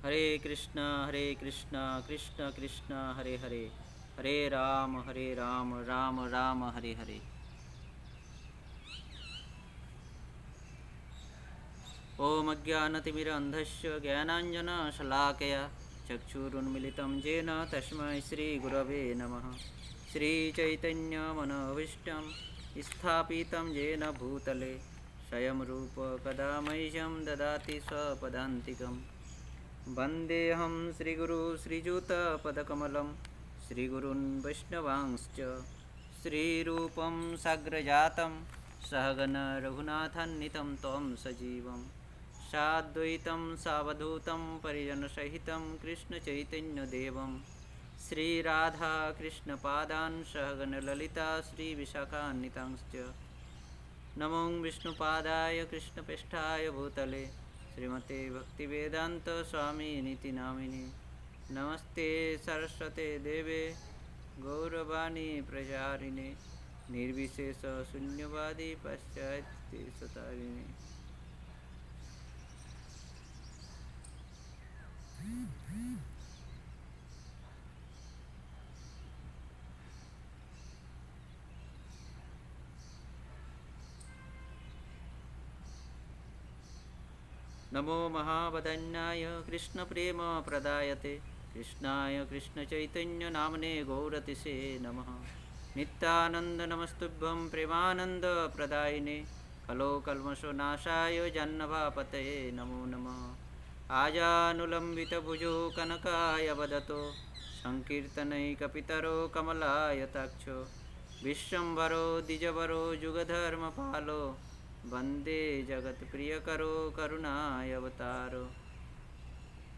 हरे कृष्ण कृष्ण कृष्ण हरे हरे, हरे राम राम राम हरे हरे। ओम अज्ञानतिमिरन्धस्य ज्ञानाञ्जनशलाकया चक्षुरुन्मिलितं येन तस्मै श्रीगुरवे नमः। श्रीचैतन्यमनोभीष्टं स्थापितं येन भूतले स्वयं रूप कदा मह्यं ददाति स्वपदान्तिकं। वन्देऽहं श्रीगुरु श्रीयुतपदकमलं श्रीगुरून् वैष्णवांश्च श्रीरूपं साग्रजातं सहगण रघुनाथान्वितं तं सजीवं साद्वैतं सावधूतं परिजनसहितं कृष्णचैतन्यदेवं श्रीराधाकृष्णपादान् सहगण ललिता श्रीविशाखान्वितांश्च। नमो विष्णुपादाय कृष्णप्रेष्ठाय भूतले श्रीमते भक्तिवेदांत स्वामिनिति नामिने। नमस्ते सरस्वते देवे गौरवाणी प्रचारिणे निर्विशेष शून्यवादी पाश्चात्य सतारिणे। नमो महावदन्याय कृष्णप्रेम प्रदायते कृष्णाय कृष्णचैतन्यनामने गौरतिसे नमः। नित्यानंद नमस्तुभ्यं प्रेमानंद प्रदायिने खलो कल्मषनाशाय जन्नभापतये नमो नमः। आजानुलम्बितभुजो कनकाय वदतो संकीर्तनैकपितरो कमलायताक्षो विश्वम्भरो द्विजवरो जुगधर्मपालो वंदे जगत्प्रियकरो करुणावतारो।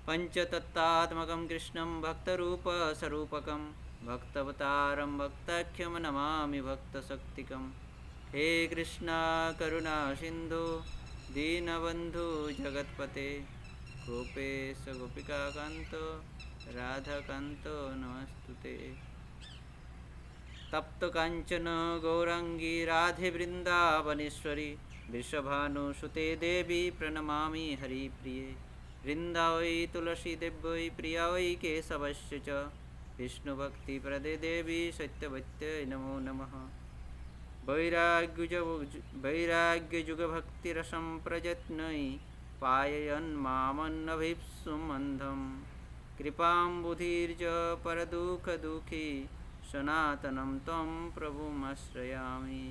पंचतत्त्वात्मकं कृष्णं भक्तरूपस्वरूपकं भक्तवतारं भक्ताख्यं नमामि भक्तशक्तिकं। हे कृष्णा करुणा सिन्धु दीनबन्धु जगत्पते गोपेश गोपिकान्त राधाकान्त नमस्तुते। तप्त कांचन गौरांगी राधे वृंदावनेश्वरी वृषभानुसुते देवी प्रणमामि हरिप्रिये। वृंदावै तुलसी देव्यै प्रिया वै केशवस्य च विष्णुभक्तिप्रदे देवी सत्यवत्यै नमो नमः। वैराग्यजुगभक्तिरसं प्रयत्नै पाययन् मामन्नभीप्सुमन्धं कृपां बुधिर्ज परदुःखदुःखी सनातनं त्वं प्रभुमाश्रयामि।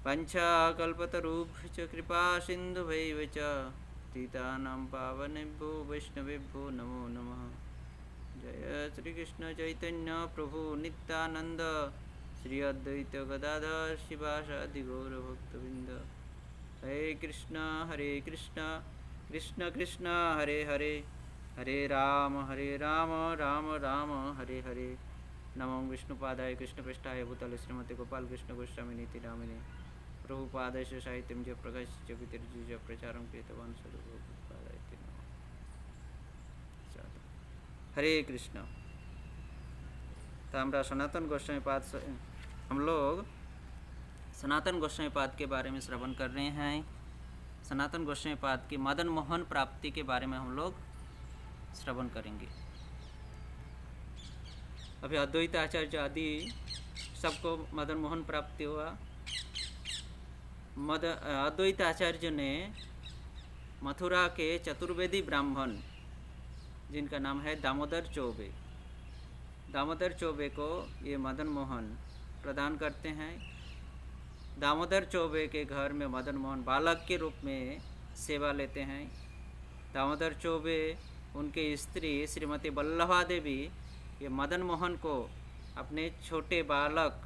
पञ्चाकल्पतरुभ्यश्च कृपासिन्धुभ्यैव च पतितानां पावनेभ्यो वैष्णवेभ्यो नमो नमः। जय श्रीकृष्ण चैतन्य प्रभु नित्यानंद श्री अद्वैत गदाधर शिवासादि गौरभक्तवृंद। हरे कृष्ण कृष्ण कृष्ण हरे हरे, हरे राम राम राम हरे हरे। नमो विष्णुपादाय कृष्णप्रेष्ठाय भूतले श्रीमते गोपाल कृष्ण गोस्वामिनीति नामिने। प्रभुपादस्य साहित्यं च प्रकाश्य पितर्जुज प्रचारं कृतवान् सदगुरुपादाय नमः। हरे कृष्ण। तो हमारा सनातन गोस्वामी पाद हम लोग सनातन गोस्वामी पाद के बारे में श्रवण कर रहे हैं। सनातन गोस्वामी पाद की मदन मोहन प्राप्ति के बारे में हम लोग श्रवण करेंगे। अभी अद्वैत आचार्य आदि सबको मदन मोहन प्राप्ति हुआ। अद्वैत आचार्य ने मथुरा के चतुर्वेदी ब्राह्मण जिनका नाम है दामोदर चौबे, दामोदर चौबे को ये मदन मोहन प्रदान करते हैं। दामोदर चौबे के घर में मदन मोहन बालक के रूप में सेवा लेते हैं। दामोदर चौबे उनके स्त्री श्रीमती वल्लभा देवी ये मदन मोहन को अपने छोटे बालक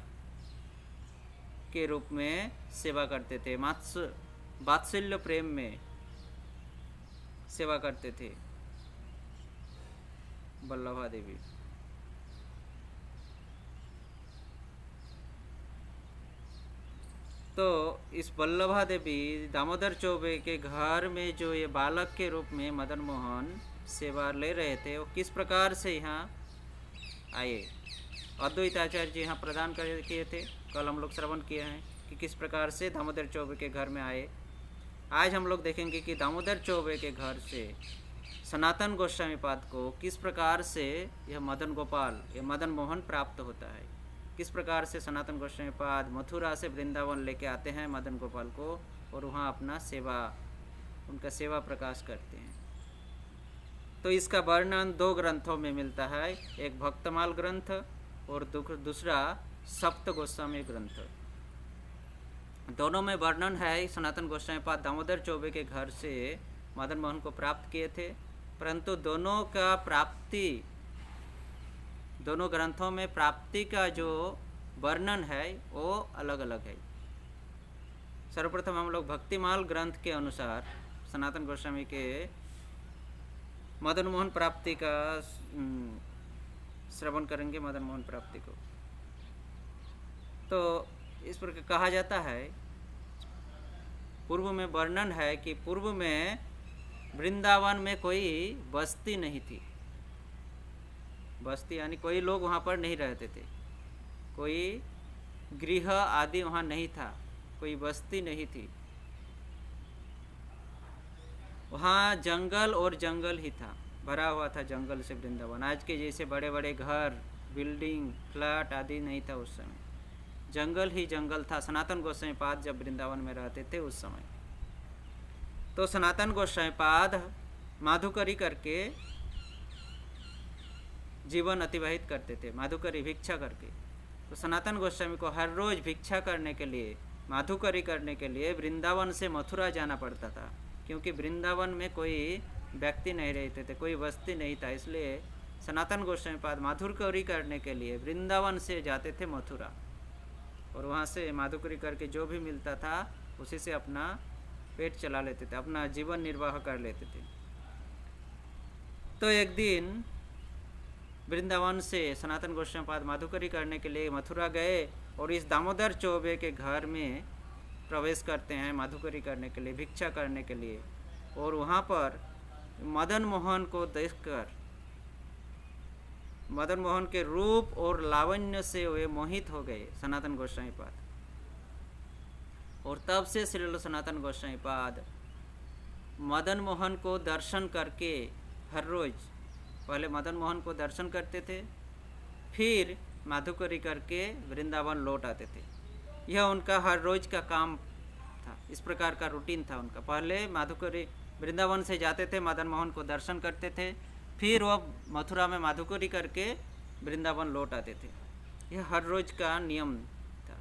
के रूप में सेवा करते थे, वात्सल्य प्रेम में सेवा करते थे वल्लभा देवी। तो इस वल्लभा देवी दामोदर चौबे के घर में जो ये बालक के रूप में मदन मोहन सेवा ले रहे थे वो किस प्रकार से यहाँ आए। अद्वैत आचार्य जी यहाँ प्रदान किए थे। कल हम लोग श्रवण किए हैं कि किस प्रकार से दामोदर चौबे के घर में आए। आज हम लोग देखेंगे कि दामोदर चौबे के घर से सनातन गोस्वामी पाद को किस प्रकार से यह मदन गोपाल, यह मदन मोहन प्राप्त होता है, किस प्रकार से सनातन गोस्वामी पाद मथुरा से वृंदावन लेके आते हैं मदन गोपाल को और वहाँ अपना सेवा, उनका सेवा प्रकाश करते हैं। तो इसका वर्णन 2 ग्रंथों में मिलता है, एक भक्तमाल ग्रंथ और दूसरा सप्त गोस्वामी ग्रंथ। दोनों में वर्णन है सनातन गोस्वामी पाद दामोदर चौबे के घर से मदन मोहन को प्राप्त किए थे, परंतु दोनों का प्राप्ति, दोनों ग्रंथों में प्राप्ति का जो वर्णन है वो अलग अलग है। सर्वप्रथम हम लोग भक्तिमाल ग्रंथ के अनुसार सनातन गोस्वामी के मदन मोहन प्राप्ति का श्रवण करेंगे, मदन मोहन प्राप्ति को। तो इस प्रकार कहा जाता है, पूर्व में वर्णन है कि पूर्व में वृंदावन में कोई बस्ती नहीं थी। बस्ती यानी कोई लोग वहाँ पर नहीं रहते थे, कोई गृह आदि वहाँ नहीं था, कोई बस्ती नहीं थी। वहाँ जंगल और जंगल ही था, भरा हुआ था जंगल से वृंदावन। आज के जैसे बड़े बड़े घर, बिल्डिंग, फ्लैट आदि नहीं था उस समय, जंगल ही जंगल था। सनातन गोस्वामी पाद जब वृंदावन में रहते थे उस समय, तो सनातन गोस्वामी पाद माधुकरी करके जीवन अतिवाहित करते थे, माधुकरी भिक्षा करके। तो सनातन गोस्वामी को हर रोज भिक्षा करने के लिए, माधुकरी करने के लिए वृंदावन से मथुरा जाना पड़ता था, क्योंकि वृंदावन में कोई व्यक्ति नहीं रहते थे, कोई बस्ती नहीं था। इसलिए सनातन गोस्वामी पाद माधुकरी करने के लिए वृंदावन से जाते थे मथुरा, और वहाँ से माधुकरी करके जो भी मिलता था उसी से अपना पेट चला लेते थे, अपना जीवन निर्वाह कर लेते थे। तो एक दिन वृंदावन से सनातन गोस्वामी पाद माधुकरी करने के लिए मथुरा गए और इस दामोदर चौबे के घर में प्रवेश करते हैं माधुकरी करने के लिए, भिक्षा करने के लिए। और वहाँ पर मदन मोहन को देखकर, मदन मोहन के रूप और लावण्य से वे मोहित हो गए सनातन गोस्वामी पाद। और तब से श्रील सनातन गोस्वामी पाद मदन मोहन को दर्शन करके हर रोज, पहले मदन मोहन को दर्शन करते थे, फिर माधुकरी करके वृंदावन लौट आते थे। यह उनका हर रोज का काम था, इस प्रकार का रूटीन था उनका। पहले माधुकरी वृंदावन से जाते थे, मदन मोहन को दर्शन करते थे, फिर वह मथुरा में माधुकरी करके वृंदावन लौट आते थे। यह हर रोज का नियम था।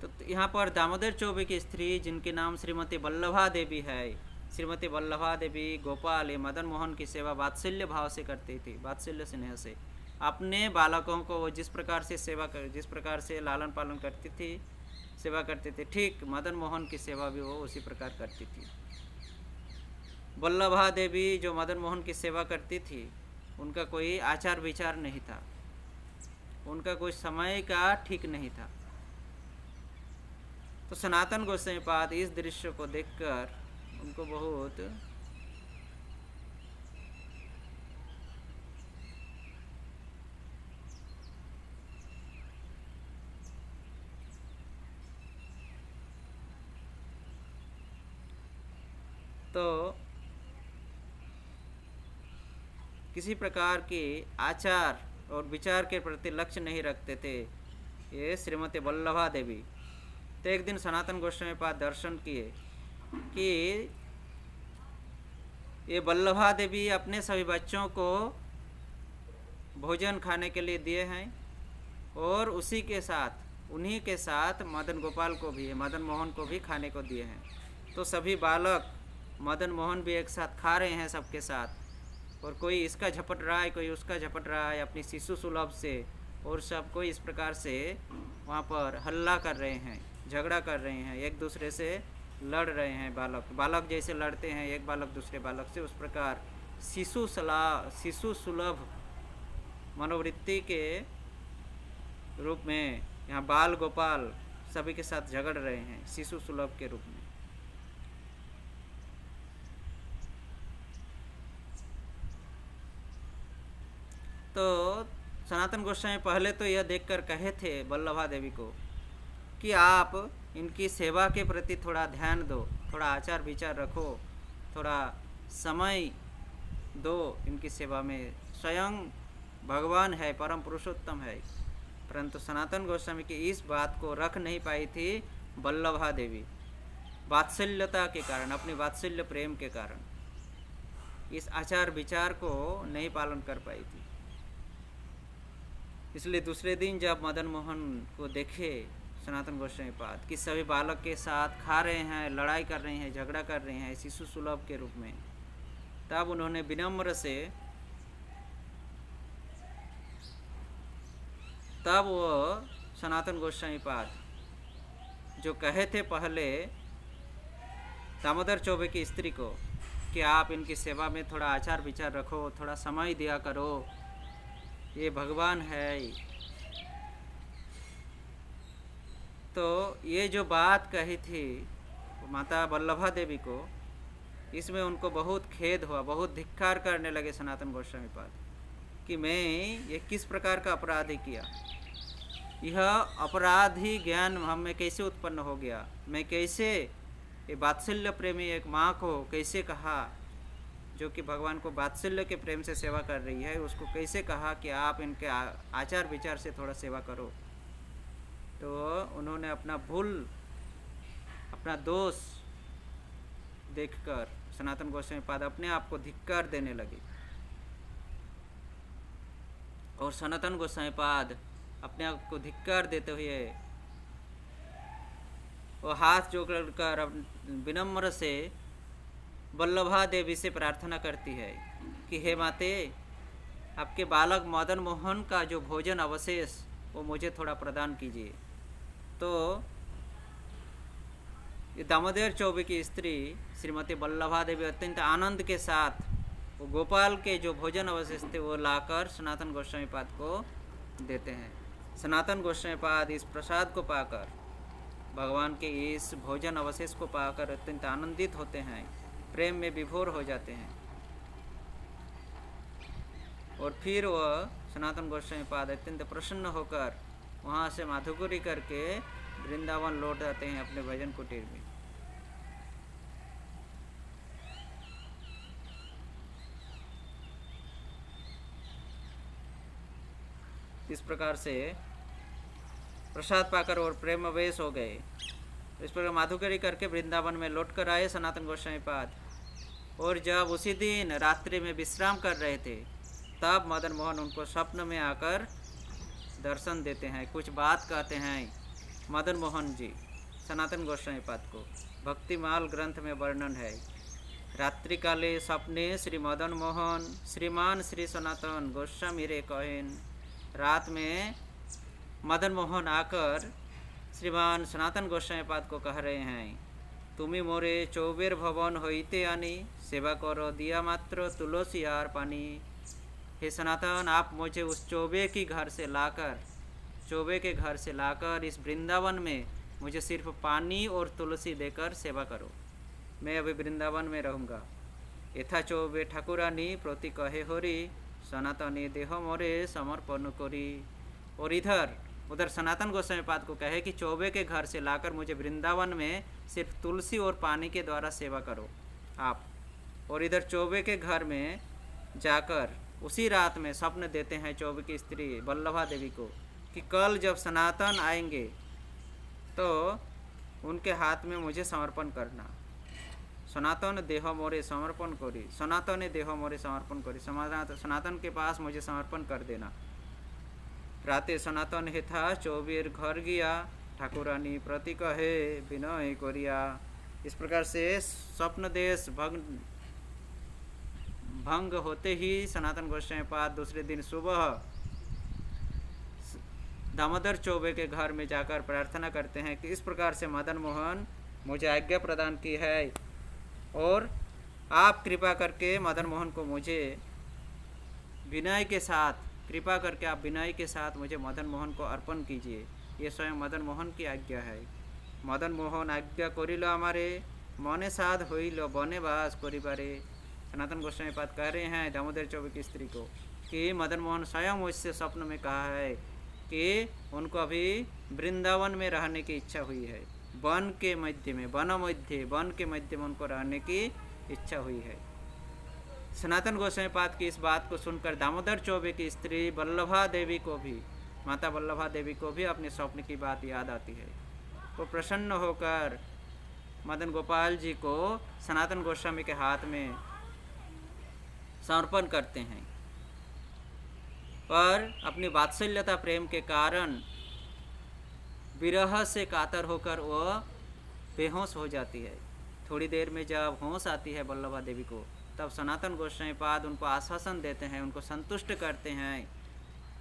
तो यहाँ पर दामोदर चौबे की स्त्री, जिनके नाम श्रीमती वल्लभा देवी है, श्रीमती वल्लभा देवी गोपाल, ये मदन मोहन की सेवा वात्सल्य भाव से करती थी, वात्सल्य स्नेह से। अपने बालकों को वो जिस प्रकार से जिस प्रकार से लालन पालन करती थी, सेवा करती थी, ठीक मदन मोहन की सेवा भी वो उसी प्रकार करती थी। वल्लभा देवी जो मदन मोहन की सेवा करती थी, उनका कोई आचार विचार नहीं था, उनका कोई समय का ठीक नहीं था। तो सनातन गोस्वामी पाद इस दृश्य को देखकर उनको बहुत तो किसी प्रकार के आचार और विचार के प्रति लक्ष्य नहीं रखते थे ये श्रीमती वल्लभा देवी। तो एक दिन सनातन गोस्वामी पाद दर्शन किए कि ये वल्लभा देवी अपने सभी बच्चों को भोजन खाने के लिए दिए हैं, और उसी के साथ, उन्हीं के साथ मदन गोपाल को भी, मदन मोहन को भी खाने को दिए हैं। तो सभी बालक, मदन मोहन भी एक साथ खा रहे हैं सबके साथ, और कोई इसका झपट रहा है, कोई उसका झपट रहा है अपनी शिशु सुलभ से, और सब कोई इस प्रकार से वहाँ पर हल्ला कर रहे हैं, झगड़ा कर रहे हैं, एक दूसरे से लड़ रहे हैं। बालक जैसे लड़ते हैं एक बालक दूसरे बालक से, उस प्रकार शिशु सुलभ मनोवृत्ति के रूप में यहाँ बाल गोपाल सभी के साथ झगड़ रहे हैं, शिशु सुलभ के रूप में। तो सनातन गोस्वामी पहले तो यह देखकर कहे थे वल्लभा देवी को कि आप इनकी सेवा के प्रति थोड़ा ध्यान दो, थोड़ा आचार विचार रखो, थोड़ा समय दो इनकी सेवा में। स्वयं भगवान है, परम पुरुषोत्तम है। परंतु सनातन गोस्वामी की इस बात को रख नहीं पाई थी वल्लभा देवी, वात्सल्यता के कारण, अपने वात्सल्य प्रेम के कारण इस आचार विचार को नहीं पालन कर पाई थी। इसलिए दूसरे दिन जब मदन मोहन को देखे सनातन गोस्वामी पाद कि सभी बालक के साथ खा रहे हैं, लड़ाई कर रहे हैं, झगड़ा कर रहे हैं शिशु सुलभ के रूप में, तब उन्होंने विनम्र से, तब वो सनातन गोस्वामी पाद जो कहे थे पहले दामोदर चौबे की स्त्री को कि आप इनकी सेवा में थोड़ा आचार विचार रखो, थोड़ा समय दिया करो, ये भगवान है, तो ये जो बात कही थी माता वल्लभा देवी को, इसमें उनको बहुत खेद हुआ, बहुत धिक्कार करने लगे सनातन गोस्वामी पाद कि मैं ये किस प्रकार का अपराध किया, यह अपराधी ज्ञान हम में कैसे उत्पन्न हो गया, मैं कैसे ये वात्सल्य प्रेमी एक माँ को कैसे कहा, जो कि भगवान को वात्सल्य के प्रेम से सेवा कर रही है, उसको कैसे कहा कि आप इनके आचार विचार से थोड़ा सेवा करो। तो उन्होंने अपना भूल, अपना दोष देखकर सनातन गोस्वामी पाद अपने आप को धिक्कार देने लगे, और सनातन गोस्वामी पाद अपने आप को धिक्कार देते हुए वो हाथ जोड़कर विनम्र से वल्लभा देवी से प्रार्थना करती है कि हे माते, आपके बालक मदन मोहन का जो भोजन अवशेष वो मुझे थोड़ा प्रदान कीजिए। तो ये दामोदर चौबे की स्त्री श्रीमती वल्लभा देवी अत्यंत आनंद के साथ वो गोपाल के जो भोजन अवशेष थे वो लाकर सनातन गोस्वामी पाद को देते हैं। सनातन गोस्वामी पाद इस प्रसाद को पाकर, भगवान के इस भोजन अवशेष को पाकर अत्यंत आनंदित होते हैं, प्रेम में विभोर हो जाते हैं, और फिर वह सनातन गोस्वामी पाद अत्यंत प्रसन्न होकर वहाँ से माधुकरी करके वृंदावन लौट जाते हैं अपने भजन कुटीर में। इस प्रकार से प्रसाद पाकर और प्रेमवेश हो गए। इस प्रकार माधुकरी करके वृंदावन में लौट कर आए सनातन गोस्वामी पाद, और जब उसी दिन रात्रि में विश्राम कर रहे थे तब मदन मोहन उनको स्वप्न में आकर दर्शन देते हैं, कुछ बात कहते हैं मदन मोहन जी सनातन गोस्वामी पाद को। भक्तिमाल ग्रंथ में वर्णन है, रात्रि काले सपने श्री मदन मोहन श्रीमान श्री सनातन गोस्वामी रे कहेन। रात में मदन मोहन आकर श्रीमान सनातन गोस्वामी पाद को कह रहे हैं, तुम्हें मोरे चौबेर भवन होइते आनी, सेवा करो दिया मात्र तुलसी आर पानी। हे सनातन, आप मुझे उस चौबे के घर से लाकर इस वृंदावन में मुझे सिर्फ पानी और तुलसी देकर सेवा करो, मैं अभी वृंदावन में रहूँगा। यथा चौबे ठाकुरानी प्रति कहे होरी, सनातनी देह मोरे समर्पण करी। और उधर सनातन गोस्वामी पाद को कहे कि चौबे के घर से लाकर मुझे वृंदावन में सिर्फ तुलसी और पानी के द्वारा सेवा करो आप। और इधर चौबे के घर में जाकर उसी रात में स्वप्न देते हैं चौबे की स्त्री वल्लभा देवी को कि कल जब सनातन आएंगे तो उनके हाथ में मुझे समर्पण करना। सनातन देह मोरे समर्पण करी, सनातन देह मोरे समर्पण करी, सनातन के पास मुझे समर्पण कर देना। राते सनातन हेथा चौबेर घर गया, ठाकुरानी प्रति कहे विनय करिया। इस प्रकार से स्वप्न देश भंग होते ही सनातन गोस्वामी पाद दूसरे दिन सुबह दामोदर चौबे के घर में जाकर प्रार्थना करते हैं कि इस प्रकार से मदन मोहन मुझे आज्ञा प्रदान की है, और आप कृपा करके मदन मोहन को मुझे विनय के साथ, कृपा करके आप विनय के साथ मुझे मदन मोहन को अर्पण कीजिए। ये स्वयं मदन मोहन की आज्ञा है। मदन मोहन आज्ञा करिल हमारे, मने साध होइल बने बास करिबारे। सनातन गोस्वामी पाद कह रहे हैं दामोदर चौबे की स्त्री को कि मदन मोहन स्वयं उससे स्वप्न में कहा है कि उनको अभी वृंदावन में रहने की इच्छा हुई है, वन के मध्य में, वन के मध्य में उनको रहने की इच्छा हुई है। सनातन गोस्वामी पाद की इस बात को सुनकर दामोदर चौबे की स्त्री वल्लभा देवी को भी, माता वल्लभा देवी को भी अपने स्वप्न की बात याद आती है। वो प्रसन्न होकर मदन गोपाल जी को सनातन गोस्वामी के हाथ में समर्पण करते हैं, पर अपनी वात्सल्यता प्रेम के कारण विरह से कातर होकर वो बेहोश हो जाती है। थोड़ी देर में जब होश आती है वल्लभा देवी को, तब सनातन गोस्वामी पाद उनको आश्वासन देते हैं, उनको संतुष्ट करते हैं,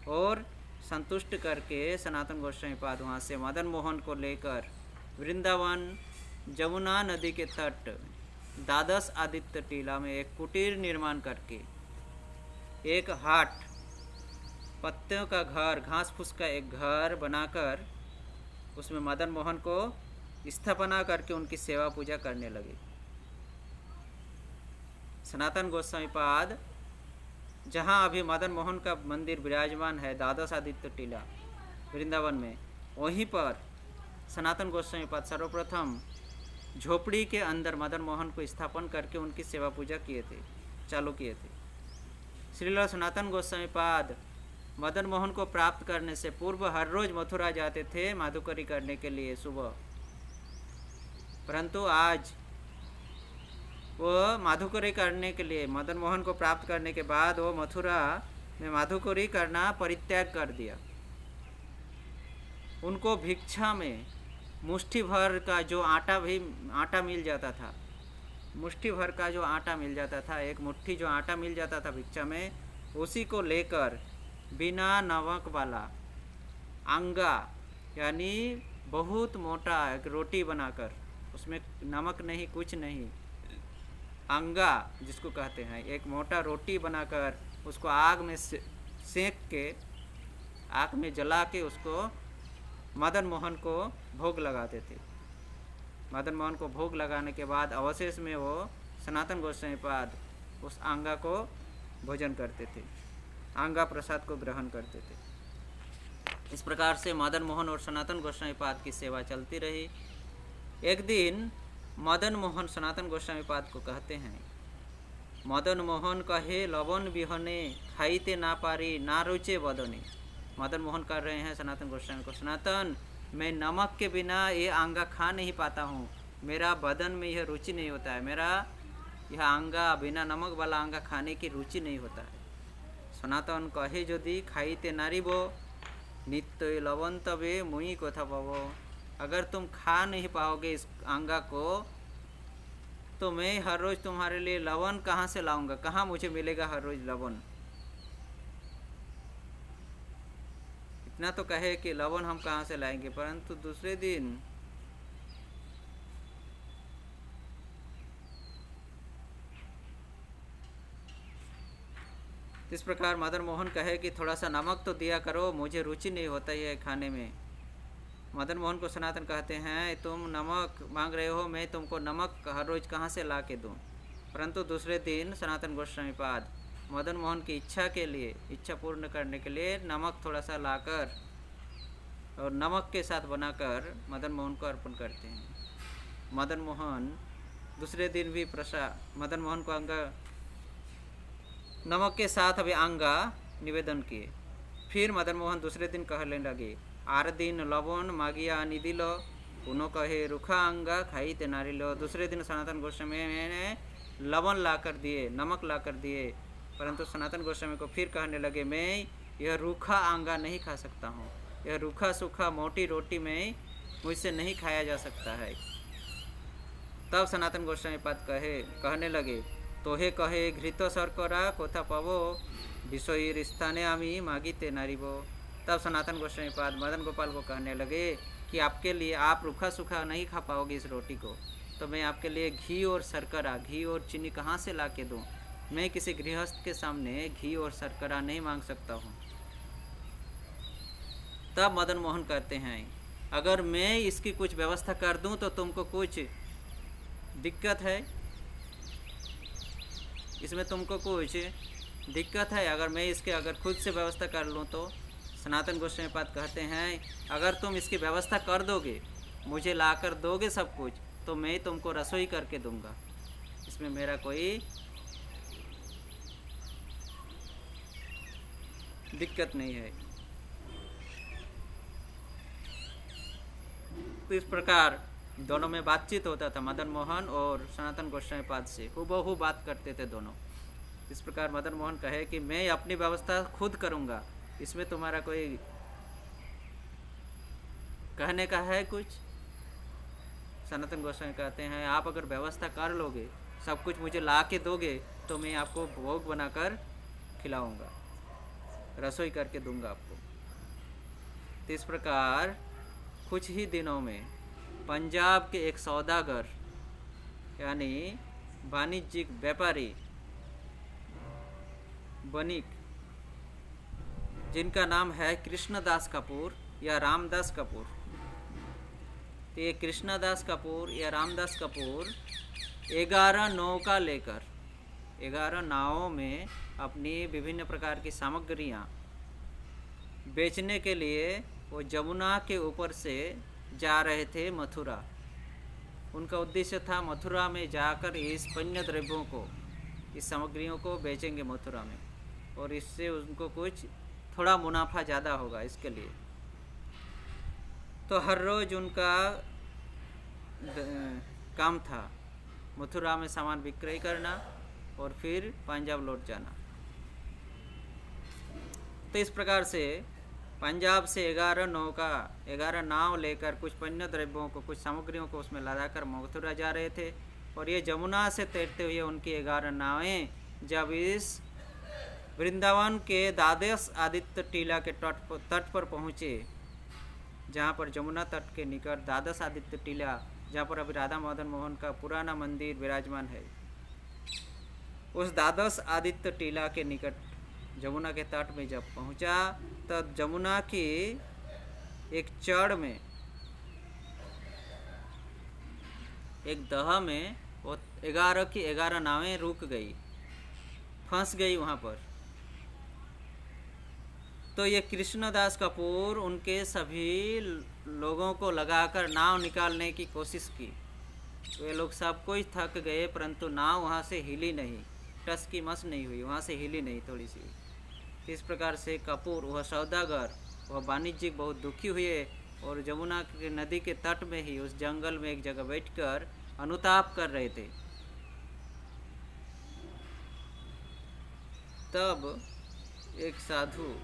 और संतुष्ट करके सनातन गोस्वामी पाद वहाँ से मदन मोहन को लेकर वृंदावन जमुना नदी के तट द्वादश आदित्य टीला में एक कुटीर निर्माण करके, एक हाट, पत्तियों का घर, घास फूस का एक घर बनाकर उसमें मदन मोहन को स्थापना करके उनकी सेवा पूजा करने लगे। सनातन गोस्वामी पाद जहाँ अभी मदन मोहन का मंदिर विराजमान है द्वादश आदित्य टीला वृंदावन में, वहीं पर सनातन गोस्वामी पाद सर्वप्रथम झोपड़ी के अंदर मदन मोहन को स्थापन करके उनकी सेवा पूजा चालू किए थे। श्रील सनातन गोस्वामी पाद मदन मोहन को प्राप्त करने से पूर्व हर रोज मथुरा जाते थे माधुकरी करने के लिए सुबह, परंतु आज वो माधुकरी करने के लिए, मदन मोहन को प्राप्त करने के बाद वो मथुरा में माधुकरी करना परित्याग कर दिया। उनको भिक्षा में मुट्ठी भर का जो आटा मिल जाता था, मुट्ठी भर का जो आटा मिल जाता था, एक मुट्ठी जो आटा मिल जाता था भिक्षा में, उसी को लेकर बिना नमक वाला अंगा, यानी बहुत मोटा एक रोटी बनाकर, उसमें नमक नहीं कुछ नहीं, अंगा जिसको कहते हैं, एक मोटा रोटी बनाकर उसको आग में सेक के, आग में जला के उसको मदन मोहन को भोग लगाते थे। मदन मोहन को भोग लगाने के बाद अवशेष में वो सनातन गोस्वामी पाद उस अंगा को भोजन करते थे, अंगा प्रसाद को ग्रहण करते थे। इस प्रकार से मदन मोहन और सनातन गोस्वामी पाद की सेवा चलती रही। एक दिन मदन मोहन सनातन गोस्वामी पाद को कहते हैं, मदन मोहन कहे लवण बिहने खाईते ना पारी ना रुचे बदने। मदन मोहन कर रहे हैं सनातन गोस्वामी को, सनातन मैं नमक के बिना ये अंगा खा नहीं पाता हूँ, मेरा बदन में यह रुचि नहीं होता है, मेरा यह अंगा बिना नमक वाला अंगा खाने की रुचि नहीं होता है। सनातन कहे यदि खाईते नारिबो नित्य लवण तबे मुई कोथा पाबो, अगर तुम खा नहीं पाओगे इस अंगा को तो मैं हर रोज़ तुम्हारे लिए लवण कहाँ से लाऊंगा, कहाँ मुझे मिलेगा हर रोज़ लवण। इतना तो कहे कि लवण हम कहाँ से लाएंगे, परंतु दूसरे दिन इस प्रकार मदन मोहन कहे कि थोड़ा सा नमक तो दिया करो, मुझे रुचि नहीं होता है खाने में। मदन मोहन को सनातन कहते हैं, तुम नमक मांग रहे हो, मैं तुमको नमक हर रोज़ कहाँ से ला के दूँ। परंतु दूसरे दिन सनातन गोस्वामी पाद मदन मोहन की इच्छा के लिए, इच्छा पूर्ण करने के लिए नमक थोड़ा सा लाकर और नमक के साथ बनाकर मदन मोहन को अर्पण करते हैं। मदन मोहन दूसरे दिन भी मदन मोहन को अंगा नमक के साथ अभी अंगा निवेदन किए। फिर मदन मोहन दूसरे दिन कहने लगे, आर दिन लवण मागिया निदिल पुनः कहे रुखा अंगा खाई ते नारिलो। दूसरे दिन सनातन गोस्वामी ने लवण ला कर दिए, नमक ला कर दिए, परंतु सनातन गोस्वामी को फिर कहने लगे, मैं यह रूखा अंगा नहीं खा सकता हूँ, यह रूखा सूखा मोटी रोटी में मुझसे नहीं खाया जा सकता है। तब सनातन गोस्वामी पाद कहने लगे, तोहे कहे घृत शर्करा कोथा पाबो विषयीर स्थाने आमी मागिते नारिबो। तब सनातन गोस्वामी पाद मदन गोपाल को कहने लगे कि आपके लिए, आप रूखा सूखा नहीं खा पाओगे इस रोटी को, तो मैं आपके लिए घी और शर्करा, घी और चीनी कहाँ से ला के दूँ। मैं किसी गृहस्थ के सामने घी और शर्करा नहीं मांग सकता हूँ। तब मदन मोहन कहते हैं, अगर मैं इसकी कुछ व्यवस्था कर दूँ तो तुमको कुछ दिक्कत है, इसमें तुमको कुछ दिक्कत है, अगर मैं इसके अगर खुद से व्यवस्था कर लूँ तो। सनातन गोस्वामी पाद कहते हैं, अगर तुम इसकी व्यवस्था कर दोगे मुझे लाकर दोगे सब कुछ तो मैं तुमको रसोई करके दूंगा, इसमें मेरा कोई दिक्कत नहीं है। तो इस प्रकार दोनों में बातचीत होता था, मदन मोहन और सनातन गोस्वामी पाद से हूबहू बात करते थे दोनों। इस प्रकार मदन मोहन कहे कि मैं अपनी व्यवस्था खुद करूंगा, इसमें तुम्हारा कोई कहने का है कुछ। सनातन गोस्वामी कहते हैं आप अगर व्यवस्था कर लोगे, सब कुछ मुझे ला के दोगे तो मैं आपको भोग बनाकर खिलाऊंगा, रसोई करके दूंगा आपको। तो इस प्रकार कुछ ही दिनों में पंजाब के एक सौदागर यानी वाणिज्यिक व्यापारी बनिक, जिनका नाम है कृष्णदास कपूर या रामदास कपूर। तो ये कृष्णदास कपूर या रामदास कपूर 11 नौका लेकर 11 नावों में अपनी विभिन्न प्रकार की सामग्रियाँ बेचने के लिए वो जमुना के ऊपर से जा रहे थे मथुरा। उनका उद्देश्य था मथुरा में जाकर इस पण्य द्रव्यों को, इस सामग्रियों को बेचेंगे मथुरा में, और इससे उनको कुछ थोड़ा मुनाफा ज़्यादा होगा इसके लिए। तो हर रोज़ उनका काम था मथुरा में सामान विक्रय करना और फिर पंजाब लौट जाना। तो इस प्रकार से पंजाब से 11 नाव लेकर कुछ पण्य द्रव्यों को, कुछ सामग्रियों को उसमें लादाकर मथुरा जा रहे थे। और ये जमुना से तैरते हुए उनकी 11 नावें जब इस वृंदावन के द्वादश आदित्य टीला के तट पर पहुँचे, जहाँ पर जमुना तट के निकट द्वादश आदित्य टीला, जहाँ पर अभी राधा मदन मोहन का पुराना मंदिर विराजमान है, उस द्वादश आदित्य टीला के निकट जमुना के तट में जब पहुंचा, तब जमुना की एक चढ़ में, एक दह में वो 11 की 11 नावें रुक गई, फंस गई वहाँ पर। तो ये कृष्णदास कपूर उनके सभी लोगों को लगाकर नाव निकालने की कोशिश की। वे लोग सब कोई थक गए, परंतु नाव वहाँ से हिली नहीं, टस की मस नहीं हुई, वहाँ से हिली नहीं थोड़ी सी। इस प्रकार से कपूर, वह सौदागर, वह वाणिज्यिक बहुत दुखी हुए और जमुना के नदी के तट में ही उस जंगल में एक जगह बैठकर अनुताप कर रहे थे। तब एक साधु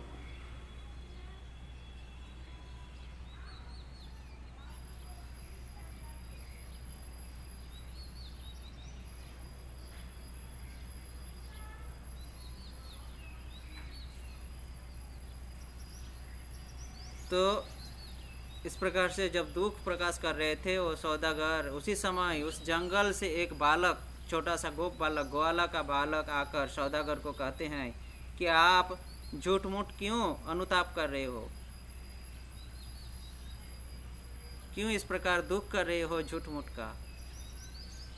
तो इस प्रकार से जब दुख प्रकाश कर रहे थे वो सौदागर, उसी समय उस जंगल से एक बालक, छोटा सा गोप बालक, ग्वाला का बालक आकर सौदागर को कहते हैं कि आप झूठ मूठ क्यों अनुताप कर रहे हो, क्यों इस प्रकार दुख कर रहे हो झूठ मूठ का।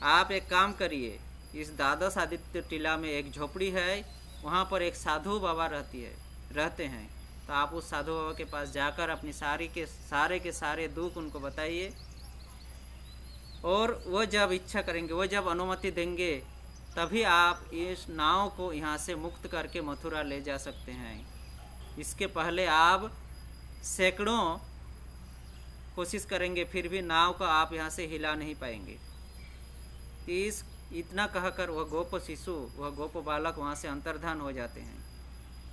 आप एक काम करिए, इस द्वादश आदित्य टीला में एक झोपड़ी है, वहाँ पर एक साधु बाबा रहते हैं, तो आप उस साधु बाबा के पास जाकर अपनी सारे के सारे दुख उनको बताइए, और वो जब इच्छा करेंगे, वो जब अनुमति देंगे, तभी आप इस नाव को यहाँ से मुक्त करके मथुरा ले जा सकते हैं। इसके पहले आप सैकड़ों कोशिश करेंगे, फिर भी नाव को आप यहाँ से हिला नहीं पाएंगे। इतना कहकर वह गोप शिशु, वह गोप बालक वहाँ से अंतर्धान हो जाते हैं।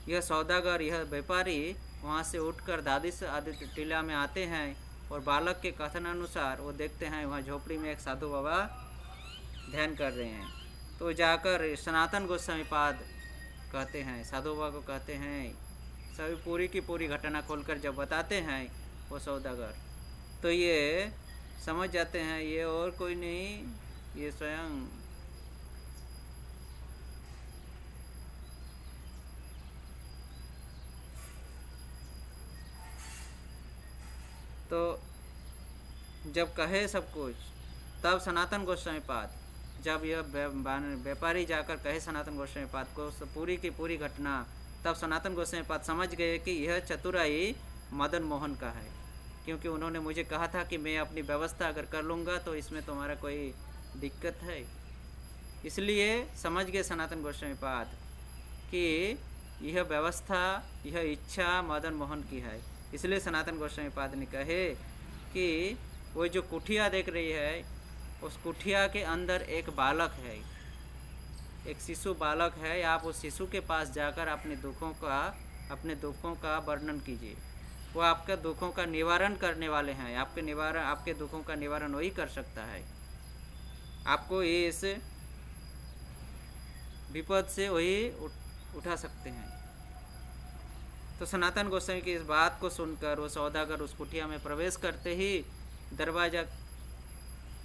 यह सौदागर, यह व्यापारी वहाँ से उठकर द्वादश आदित्य टीला में आते हैं और बालक के कथनानुसार वो देखते हैं वहाँ झोपड़ी में एक साधु बाबा ध्यान कर रहे हैं। तो जाकर सनातन गोस्वामी पाद कहते हैं, साधु बाबा को कहते हैं, सभी पूरी की पूरी घटना खोलकर जब बताते हैं वो सौदागर, तो ये समझ जाते हैं ये और कोई नहीं, ये स्वयं तो जब कहे सब कुछ, तब सनातन गोस्वामी पाद, जब यह व्यापारी जाकर कहे सनातन गोस्वामी पाद को पूरी की पूरी घटना, तब सनातन गोस्वामी पाद समझ गए कि यह चतुराई मदन मोहन का है, क्योंकि उन्होंने मुझे कहा था कि मैं अपनी व्यवस्था अगर कर लूँगा तो इसमें तुम्हारा कोई दिक्कत है। इसलिए समझ गए सनातन गोस्वामी पाद कि यह व्यवस्था, यह इच्छा मदन मोहन की है। इसलिए सनातन गोस्वामी पाद ने कहे कि वो जो कुठिया देख रही है, उस कुठिया के अंदर एक बालक है, एक शिशु बालक है। आप उस शिशु के पास जाकर अपने दुखों का वर्णन कीजिए। वो आपके दुखों का निवारण करने वाले हैं। आपके दुखों का निवारण वही कर सकता है। आपको इस विपद से वही उठा सकते हैं। तो सनातन गोस्वामी की इस बात को सुनकर वो सौदागर उस कुटिया में प्रवेश करते ही दरवाजा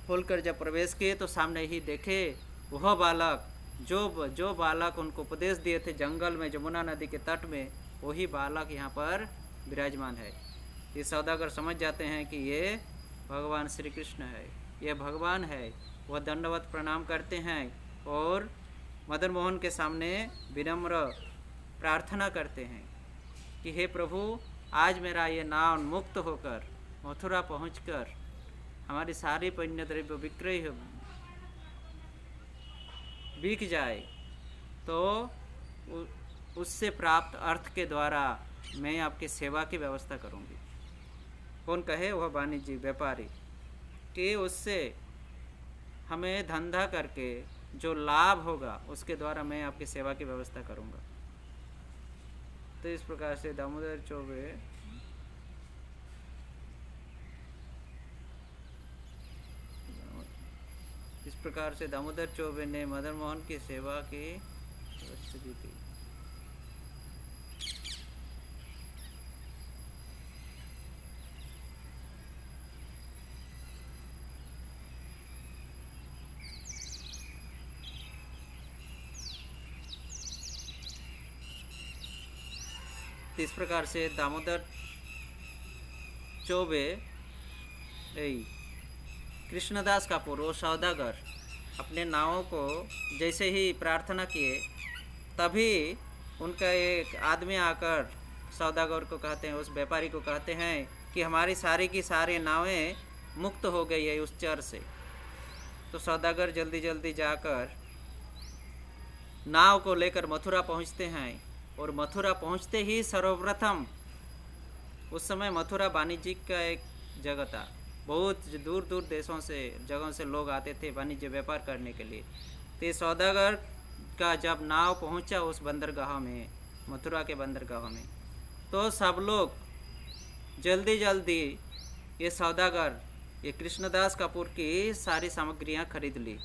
खोलकर जब प्रवेश किए तो सामने ही देखे वह बालक, जो बालक उनको उपदेश दिए थे जंगल में जमुना नदी के तट में, वही बालक यहाँ पर विराजमान है। ये सौदागर समझ जाते हैं कि ये भगवान श्री कृष्ण है, ये भगवान है। वह दंडवत प्रणाम करते हैं और मदन मोहन के सामने विनम्र प्रार्थना करते हैं कि हे प्रभु, आज मेरा ये नाम मुक्त होकर मथुरा पहुंचकर हमारी सारी पुण्य द्रव्य विक्रय बिक जाए तो उससे प्राप्त अर्थ के द्वारा मैं आपकी सेवा की व्यवस्था करूंगी। कौन कहे? वह वाणिज्य व्यापारी, कि उससे हमें धंधा करके जो लाभ होगा उसके द्वारा मैं आपकी सेवा की व्यवस्था करूंगा। तो इस प्रकार से दामोदर चौबे ने मदन मोहन की सेवा की व्यवस्था की थी। इस प्रकार से दामोदर चौबे कृष्णदास कपूर वो सौदागर अपने नावों को जैसे ही प्रार्थना किए तभी उनका एक आदमी आकर सौदागर को कहते हैं, उस व्यापारी को कहते हैं कि हमारी सारी की सारी नावें मुक्त हो गई है उस चर से। तो सौदागर जल्दी जल्दी जाकर नाव को लेकर मथुरा पहुंचते हैं और मथुरा पहुंचते ही सर्वप्रथम, उस समय मथुरा वाणिज्य का एक जगह था, बहुत दूर दूर जगहों से लोग आते थे वाणिज्य व्यापार करने के लिए। तो सौदागर का जब नाव पहुंचा उस बंदरगाह में, मथुरा के बंदरगाह में, तो सब लोग जल्दी जल्दी ये सौदागर, ये कृष्णदास कपूर की सारी सामग्रियां खरीद ली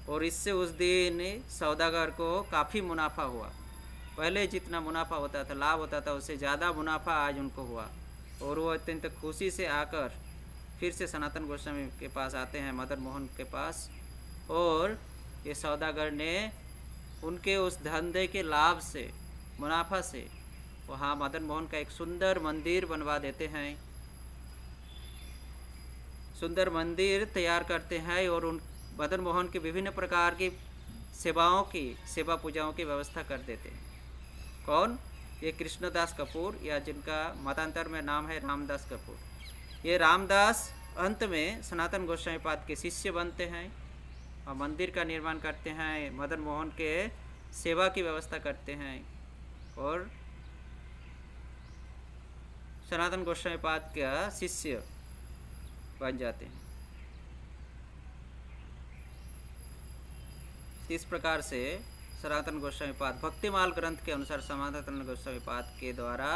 और इससे उस दिन सौदागर को काफ़ी मुनाफा हुआ। पहले जितना मुनाफा होता था, लाभ होता था, उससे ज़्यादा मुनाफा आज उनको हुआ और वो अत्यंत खुशी से आकर फिर से सनातन गोस्वामी के पास आते हैं, मदन मोहन के पास, और ये सौदागर ने उनके उस धंधे के लाभ से, मुनाफा से वहाँ मदन मोहन का एक सुंदर मंदिर बनवा देते हैं, सुंदर मंदिर तैयार करते हैं और उन मदन मोहन की विभिन्न प्रकार की सेवा पूजाओं की व्यवस्था कर देते हैं। कौन? ये कृष्णदास कपूर, या जिनका मतांतर में नाम है रामदास कपूर। ये रामदास अंत में सनातन गोस्वामी पाद के शिष्य बनते हैं और मंदिर का निर्माण करते हैं, मदन मोहन के सेवा की व्यवस्था करते हैं और सनातन गोस्वामी पाद का शिष्य बन जाते हैं। इस प्रकार से सनातन गोस्वामी पाद भक्तिमाल ग्रंथ के अनुसार सनातन गोस्वामी पाद के द्वारा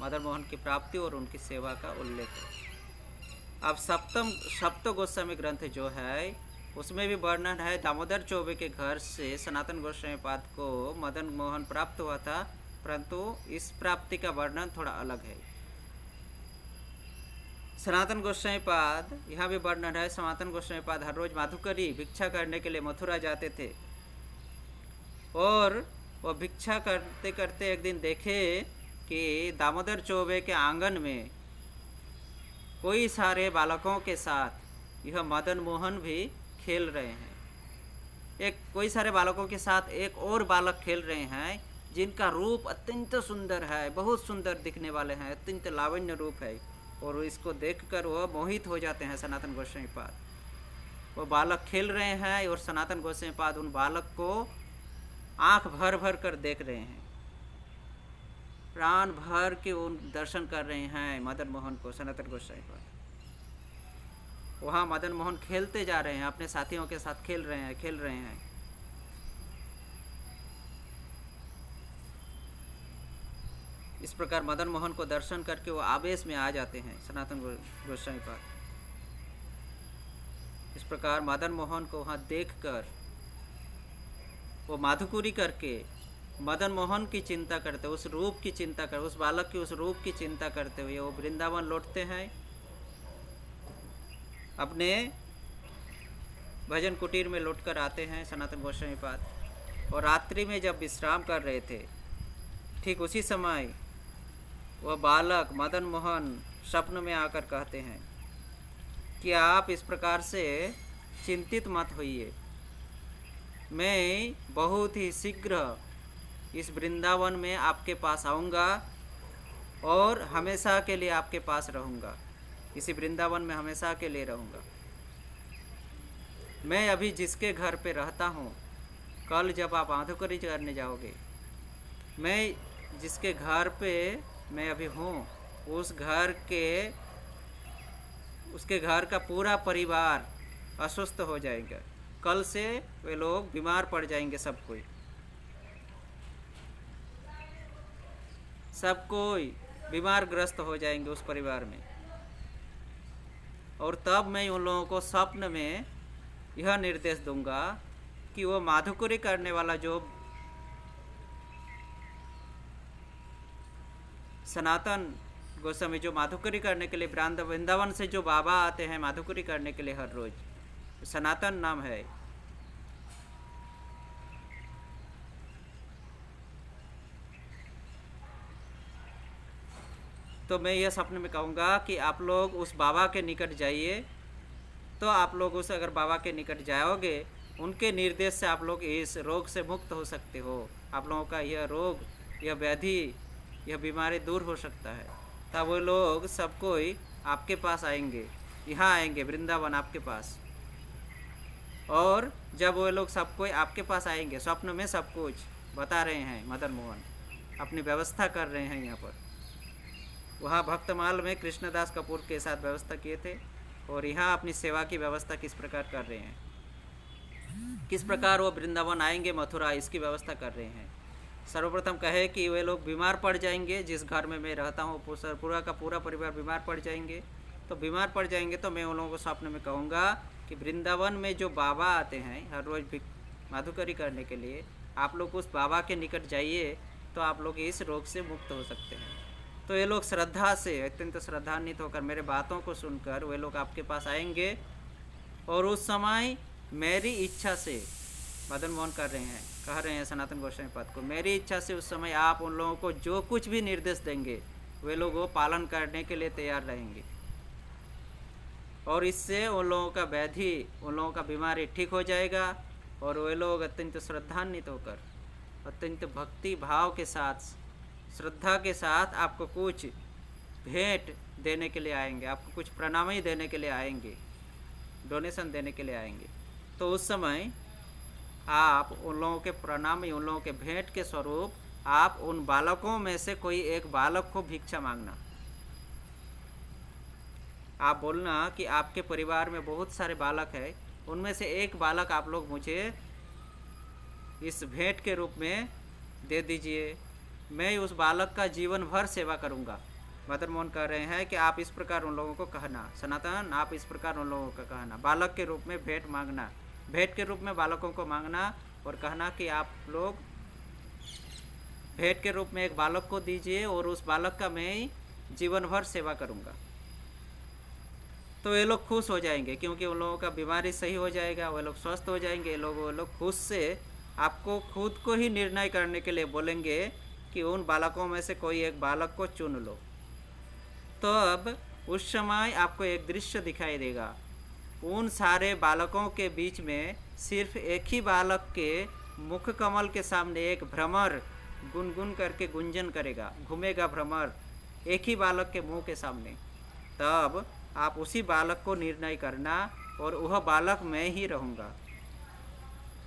मदन मोहन की प्राप्ति और उनकी सेवा का उल्लेख है। अब सप्त गोस्वामी ग्रंथ जो है उसमें भी वर्णन है दामोदर चौबे के घर से सनातन गोस्वामी पाद को मदन मोहन प्राप्त हुआ था, परंतु इस प्राप्ति का वर्णन थोड़ा अलग है। सनातन गोस्वामी पाद यहाँ भी वर्णन है, सनातन गोस्वामी पाद हर रोज माधुकरी भिक्षा करने के लिए मथुरा जाते थे और वह भिक्षा करते करते एक दिन देखे कि दामोदर चौबे के आंगन में कोई सारे बालकों के साथ यह मदन मोहन भी खेल रहे हैं। कोई सारे बालकों के साथ एक और बालक खेल रहे हैं जिनका रूप अत्यंत सुंदर है, बहुत सुंदर दिखने वाले हैं, अत्यंत लावण्य रूप है। और इसको देखकर वह मोहित हो जाते हैं सनातन गोस्वामी पाद। वो बालक खेल रहे हैं और सनातन गोस्वामी पाद उन बालक को आंख भर भर कर देख रहे हैं, प्राण भर के उन दर्शन कर रहे हैं मदन मोहन को, सनातन गोस्वामी पाद। वहाँ मदन मोहन खेलते जा रहे हैं, अपने साथियों के साथ खेल रहे हैं। इस प्रकार मदन मोहन को दर्शन करके वो आवेश में आ जाते हैं सनातन गोस्वामी पाद। इस प्रकार मदन मोहन को वहाँ देखकर वो माधुकुरी करके मदन मोहन की चिंता करते, उस रूप की चिंता कर, उस बालक की उस रूप की चिंता करते हुए वो वृंदावन लौटते हैं, अपने भजन कुटीर में लौटकर आते हैं सनातन गोस्वामी पाद। और रात्रि में जब विश्राम कर रहे थे, ठीक उसी समय वह बालक मदन मोहन स्वप्न में आकर कहते हैं कि आप इस प्रकार से चिंतित मत होइए, मैं बहुत ही शीघ्र इस वृंदावन में आपके पास आऊँगा और हमेशा के लिए आपके पास रहूँगा, इसी वृंदावन में हमेशा के लिए रहूँगा। मैं अभी जिसके घर पे रहता हूँ, कल जब आप माधुकरी करने जाओगे, मैं जिसके घर पे मैं अभी हूँ, उसके घर का पूरा परिवार अस्वस्थ हो जाएगा। कल से वे लोग बीमार पड़ जाएंगे, सब कोई बीमार ग्रस्त हो जाएंगे उस परिवार में। और तब मैं उन लोगों को स्वप्न में यह निर्देश दूंगा कि वो माधुकरी करने वाला जो सनातन गोस्वामी जो माधुकरी करने के लिए वृंदावन से जो बाबा आते हैं माधुकरी करने के लिए हर रोज, सनातन नाम है। तो मैं यह सपने में कहूँगा कि आप लोग उस बाबा के निकट जाइए। तो आप लोग उस अगर बाबा के निकट जाओगे, उनके निर्देश से आप लोग इस रोग से मुक्त हो सकते हो। आप लोगों का यह रोग, यह व्याधि, यह बीमारी दूर हो सकता है। तब वो लोग सब कोई आपके पास आएंगे, यहाँ आएंगे वृंदावन आपके पास। और जब वो लोग सब कोई आपके पास आएंगे, स्वप्न में सब कुछ बता रहे हैं मदन मोहन, अपनी व्यवस्था कर रहे हैं यहाँ पर। वहाँ भक्तमाल में कृष्णदास कपूर के साथ व्यवस्था किए थे, और यहाँ अपनी सेवा की व्यवस्था किस प्रकार कर रहे हैं, किस प्रकार वो वृंदावन आएंगे, मथुरा, इसकी व्यवस्था कर रहे हैं। सर्वप्रथम कहे कि वे लोग बीमार पड़ जाएंगे, जिस घर में मैं रहता हूँ पूरा का पूरा परिवार बीमार पड़ जाएंगे। तो बीमार पड़ जाएंगे तो मैं उन लोगों को स्वप्न में कहूँगा कि वृंदावन में जो बाबा आते हैं हर रोज़ माधुकरी करने के लिए, आप लोग उस बाबा के निकट जाइए, तो आप लोग इस रोग से मुक्त हो सकते हैं। तो ये लोग श्रद्धा से, अत्यंत श्रद्धान्वित होकर मेरे बातों को सुनकर वे लोग आपके पास आएंगे। और उस समय मेरी इच्छा से, मदन मोहन कह रहे हैं सनातन गोस्वामी पाद को, मेरी इच्छा से उस समय आप उन लोगों को जो कुछ भी निर्देश देंगे, वे लोग वो पालन करने के लिए तैयार रहेंगे। और इससे उन लोगों का व्याधि, उन लोगों का बीमारी ठीक हो जाएगा। और वे लोग अत्यंत श्रद्धान्वित होकर, अत्यंत भक्ति भाव के साथ, श्रद्धा के साथ आपको कुछ भेंट देने के लिए आएंगे, आपको कुछ प्रणामी देने के लिए आएंगे, डोनेशन देने के लिए आएंगे। तो उस समय आप उन लोगों के प्रणामी, उन लोगों के भेंट के स्वरूप आप उन बालकों में से कोई एक बालक को भिक्षा मांगना। आप बोलना कि आपके परिवार में बहुत सारे बालक हैं, उनमें से एक बालक आप लोग मुझे इस भेंट के रूप में दे दीजिए, मैं उस बालक का जीवन भर सेवा करूंगा। मदन मोहन कह रहे हैं कि आप इस प्रकार उन लोगों को कहना, सनातन आप इस प्रकार उन लोगों को कहना, बालक के रूप में भेंट मांगना, भेंट के रूप में बालकों को मांगना और कहना कि आप लोग भेंट के रूप में एक बालक को दीजिए और उस बालक का मैं जीवन भर सेवा करूंगा। तो ये लोग खुश हो जाएंगे, क्योंकि उन लोगों का बीमारी सही हो जाएगा, वे लोग स्वस्थ हो जाएंगे। वो लोग खुश से आपको खुद को ही निर्णय करने के लिए बोलेंगे कि उन बालकों में से कोई एक बालक को चुन लो। तो अब उस समय आपको एक दृश्य दिखाई देगा, उन सारे बालकों के बीच में सिर्फ एक ही बालक के मुख कमल के सामने एक भ्रमर गुनगुन करके गुंजन करेगा, घूमेगा भ्रमर एक ही बालक के मुंह के सामने। तब आप उसी बालक को निर्णय करना और वह बालक मैं ही रहूँगा।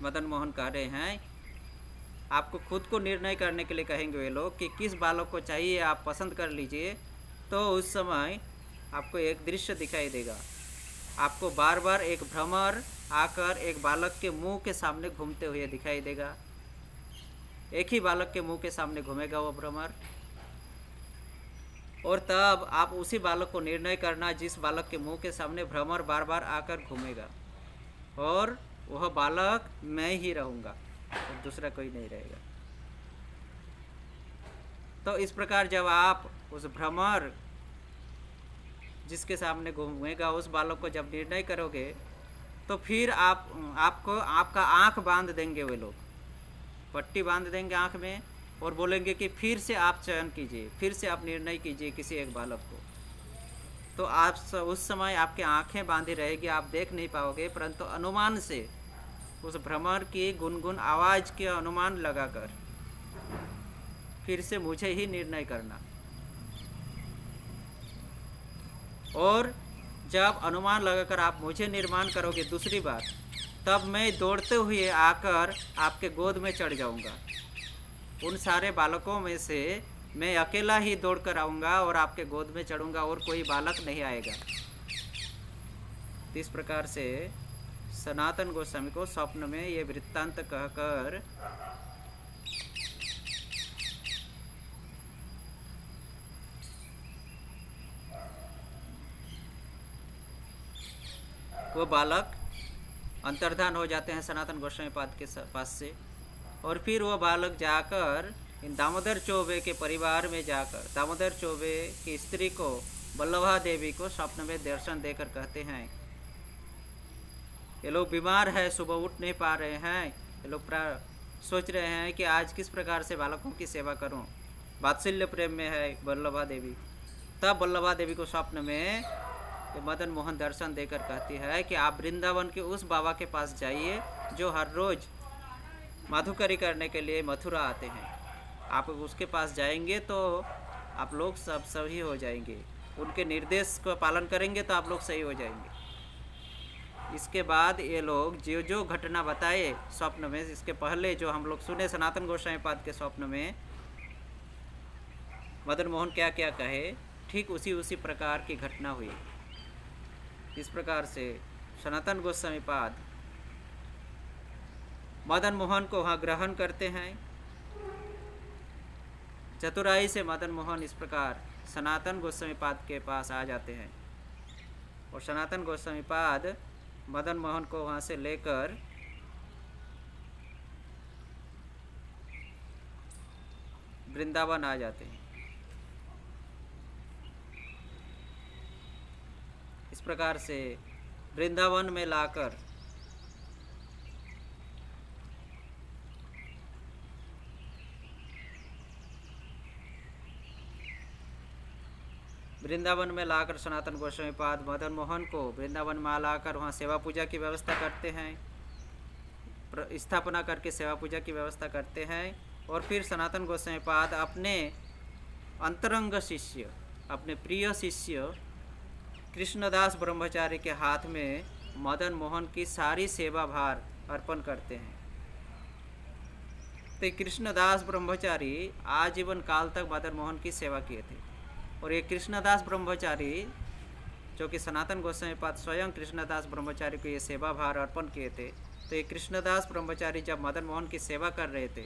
मदन मोहन कह रहे हैं आपको खुद को निर्णय करने के लिए कहेंगे वे लोग कि किस बालक को चाहिए, आप पसंद कर लीजिए। तो उस समय आपको एक दृश्य दिखाई देगा, आपको बार बार एक भ्रमर आकर एक बालक के मुंह के सामने घूमते हुए दिखाई देगा। एक ही बालक के मुंह के सामने घूमेगा वो भ्रमर, और तब आप उसी बालक को निर्णय करना जिस बालक के मुंह के सामने भ्रमर बार बार आकर घूमेगा, और वह बालक मैं ही रहूँगा और दूसरा कोई नहीं रहेगा। तो इस प्रकार जब आप उस भ्रमर जिसके सामने घूमेगा उस बालक को जब निर्णय करोगे, तो फिर आपको आपका आँख बांध देंगे वे लोग, पट्टी बांध देंगे आँख में और बोलेंगे कि फिर से आप चयन कीजिए, फिर से आप निर्णय कीजिए किसी एक बालक को। तो आप उस समय आपकी आंखें बांधी रहेगी, आप देख नहीं पाओगे, परंतु अनुमान से उस भ्रमर की गुनगुन आवाज़ के अनुमान लगाकर फिर से मुझे ही निर्णय करना। और जब अनुमान लगाकर आप मुझे निर्माण करोगे दूसरी बार, तब मैं दौड़ते हुए आकर आपके गोद में चढ़ जाऊंगा। उन सारे बालकों में से मैं अकेला ही दौड़कर आऊँगा और आपके गोद में चढ़ूँगा और कोई बालक नहीं आएगा। इस प्रकार से सनातन गोस्वामी को स्वप्न में ये वृत्तांत कहकर वो बालक अंतर्धान हो जाते हैं सनातन गोस्वामी पाद के पास से। और फिर वो बालक जाकर इन दामोदर चौबे के परिवार में जाकर दामोदर चौबे की स्त्री को बल्लभा देवी को स्वप्न में दर्शन देकर कहते हैं ये लोग बीमार है, सुबह उठ नहीं पा रहे हैं, ये लोग सोच रहे हैं कि आज किस प्रकार से बालकों की सेवा करूं। वात्सल्य प्रेम में है बल्लभा देवी। तब बल्लभा देवी को स्वप्न में मदन मोहन दर्शन देकर कहती है कि आप वृंदावन के उस बाबा के पास जाइए जो हर रोज़ माधुकरी करने के लिए मथुरा आते हैं। आप उसके पास जाएंगे तो आप लोग सब सही हो जाएंगे, उनके निर्देश को पालन करेंगे तो आप लोग सही हो जाएंगे। इसके बाद ये लोग जो जो घटना बताए स्वप्न में, इसके पहले जो हम लोग सुने सनातन गोस्वामी पाद के स्वप्न में मदन मोहन क्या क्या कहे, ठीक उसी प्रकार की घटना हुई। इस प्रकार से सनातन गोस्वामी पाद मदन मोहन को वहाँ ग्रहण करते हैं। चतुराई से मदन मोहन इस प्रकार सनातन गोस्वामी पाद के पास आ जाते हैं और सनातन गोस्वामी पाद मदन मोहन को वहाँ से लेकर वृंदावन आ जाते हैं। इस प्रकार से वृंदावन में लाकर सनातन गोस्वामी पाद मदन मोहन को वृंदावन में लाकर वहाँ सेवा पूजा की व्यवस्था करते हैं, स्थापना करके सेवा पूजा की व्यवस्था करते हैं। और फिर सनातन गोस्वामी पाद अपने अंतरंग शिष्य, अपने प्रिय शिष्य कृष्णदास ब्रह्मचारी के हाथ में मदन मोहन की सारी सेवा भार अर्पण करते हैं। तो कृष्णदास ब्रह्मचारी आजीवन काल तक मदन मोहन की सेवा किए थे। और ये कृष्णदास ब्रह्मचारी जो कि सनातन गोस्वामी पाद स्वयं कृष्णदास ब्रह्मचारी को ये सेवा भार अर्पण किए थे। तो ये कृष्णदास ब्रह्मचारी जब मदन मोहन की सेवा कर रहे थे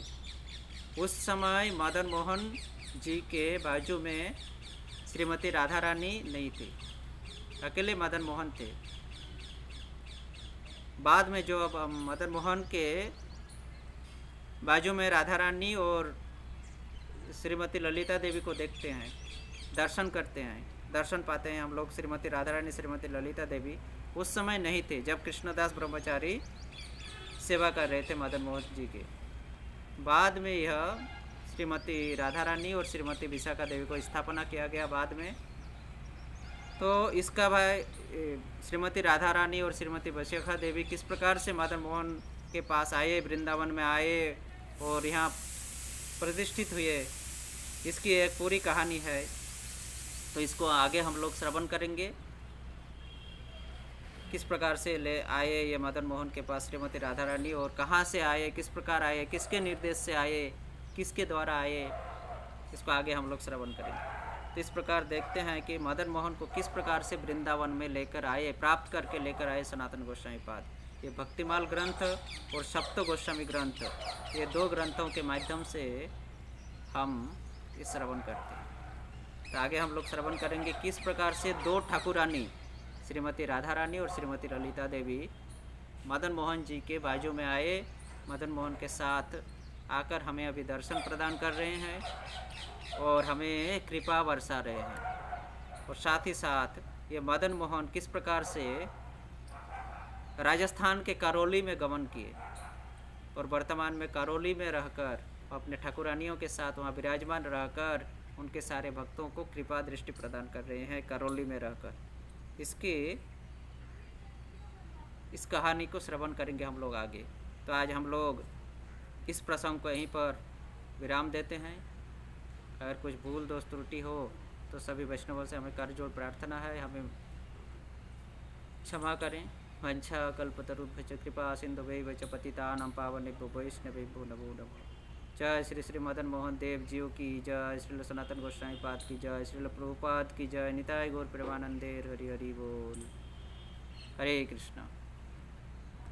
उस समय मदन मोहन जी के बाजू में श्रीमती राधा रानी नहीं थी, अकेले मदन मोहन थे। बाद में जो अब मदन मोहन के बाजू में राधा रानी और श्रीमती ललिता देवी को देखते हैं, दर्शन करते हैं, दर्शन पाते हैं हम लोग श्रीमती राधा रानी श्रीमती ललिता देवी उस समय नहीं थे जब कृष्णदास ब्रह्मचारी सेवा कर रहे थे मदन मोहन जी के। बाद में यह श्रीमती राधा रानी और श्रीमती विशाखा देवी को स्थापना किया गया बाद में। तो इसका भाई श्रीमती राधा रानी और श्रीमती विशाखा देवी किस प्रकार से मदन मोहन के पास आए, वृंदावन में आए और यहाँ प्रतिष्ठित हुए, इसकी एक पूरी कहानी है। तो इसको आगे हम लोग श्रवण करेंगे। किस प्रकार से ले आए ये मदन मोहन के पास श्रीमती राधा रानी, और कहाँ से आए, किस प्रकार आए, किसके निर्देश से आए, किसके द्वारा आए, इसको आगे हम लोग श्रवण करेंगे। तो इस प्रकार देखते हैं कि मदन मोहन को किस प्रकार से वृंदावन में लेकर आए, प्राप्त करके लेकर आए सनातन गोस्वामी पाद। ये भक्तिमाल ग्रंथ और सप्त गोस्वामी ग्रंथ, ये दो ग्रंथों के माध्यम से हम इस श्रवण करते हैं। तो आगे हम लोग श्रवण करेंगे किस प्रकार से दो ठाकुरानी, श्रीमती राधा रानी और श्रीमती ललिता देवी, मदन मोहन जी के बाजू में आए, मदन मोहन के साथ आकर हमें अभी दर्शन प्रदान कर रहे हैं और हमें कृपा बरसा रहे हैं। और साथ ही साथ ये मदन मोहन किस प्रकार से राजस्थान के करौली में गमन किए और वर्तमान में करौली में रहकर अपने ठाकुरानियों के साथ वहाँ विराजमान रहकर उनके सारे भक्तों को कृपा दृष्टि प्रदान कर रहे हैं करौली में रहकर। इस कहानी को श्रवण करेंगे हम लोग आगे। तो आज हम लोग इस प्रसंग को यहीं पर विराम देते हैं। अगर कुछ भूल दोष त्रुटि हो तो सभी वैष्णवों से हमें कर जोड़ प्रार्थना है, हमें क्षमा करें। वंशा कल्पतरुभ्यश्च कृपा सिन्धुभ्यैव च पतितानां पावनेभ्यो वैष्णवेभ्यो नमो नमः। जय श्री श्री मदन मोहन देव जीव की जय, श्रील सनातन गोस्वामी पाद की जय, श्रील प्रभुपाद की जय, निताय गौर प्रेमानंदे हरि हरि बोल। हरे कृष्णा।